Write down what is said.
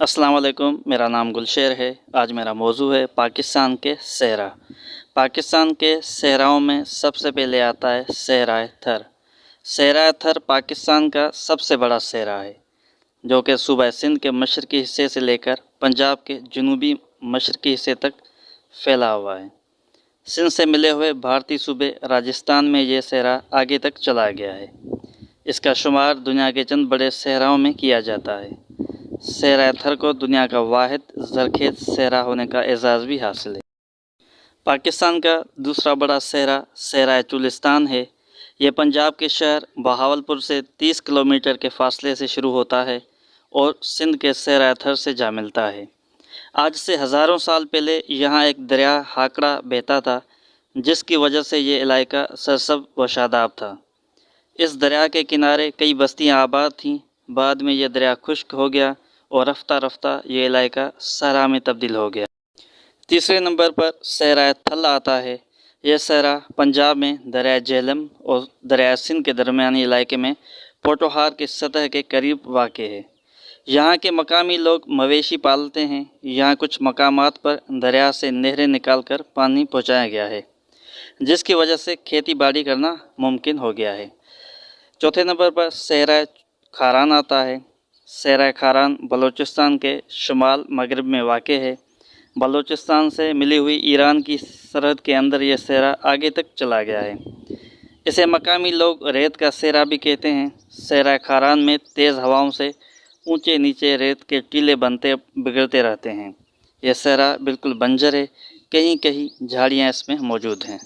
अस्सलाम वालेकुम। मेरा नाम गुलशेर है। आज मेरा मौजू है पाकिस्तान के सहरा। पाकिस्तान के सहराओं में सबसे पहले आता है सहरा थर। सहरा थर पाकिस्तान का सबसे बड़ा सहरा है, जो कि सूबा सिंध के मशरकी हिस्से से लेकर पंजाब के जनूबी मशरकी हिस्से तक फैला हुआ है। सिंध से मिले हुए भारतीय सूबे राजस्थान में ये सहरा आगे तक चला गया है। इसका शुमार दुनिया के चंद बड़े सहराओं में किया जाता है। सहरा थर को दुनिया का वाहिद ज़रखेज़ सहरा होने का एजाज़ भी हासिल है। पाकिस्तान का दूसरा बड़ा सहरा सहरा चुलिस्तान है। ये पंजाब के शहर बहावलपुर से 30 किलोमीटर के फासले से शुरू होता है और सिंध के सहरा थर से जा मिलता है। आज से हज़ारों साल पहले यहाँ एक दरिया हाकड़ा बहता था, जिसकी वजह से ये इलाका सरसब्ज़ व शादाब था। इस दरिया के किनारे कई बस्तियाँ आबाद थीं। बाद में यह दरिया खुश्क हो गया और रफ्ता रफ्ता ये इलाका सहरा में तब्दील हो गया। तीसरे नंबर पर सहरा थल आता है। यह सहरा पंजाब में दरिया झेलम और दरिया सिंध के दरमियानी इलाके में पोटोहार की सतह के करीब वाक़ है। यहाँ के मकामी लोग मवेशी पालते हैं। यहाँ कुछ मकामात पर दरिया से नहरें निकालकर पानी पहुँचाया गया है, जिसकी वजह से खेती बाड़ी करना मुमकिन हो गया है। चौथे नंबर पर सहरा खारान आता है। सहरा खारान बलूचिस्तान के शुमाल मगरब में वाक़ है। बलूचिस्तान से मिली हुई ईरान की सरहद के अंदर यह सहरा आगे तक चला गया है। इसे मकामी लोग रेत का सहरा भी कहते हैं। सहरा खारान में तेज़ हवाओं से ऊंचे नीचे रेत के टीले बनते बिगड़ते रहते हैं। यह सहरा बिल्कुल बंजर है, कहीं कहीं झाड़ियाँ इसमें मौजूद हैं।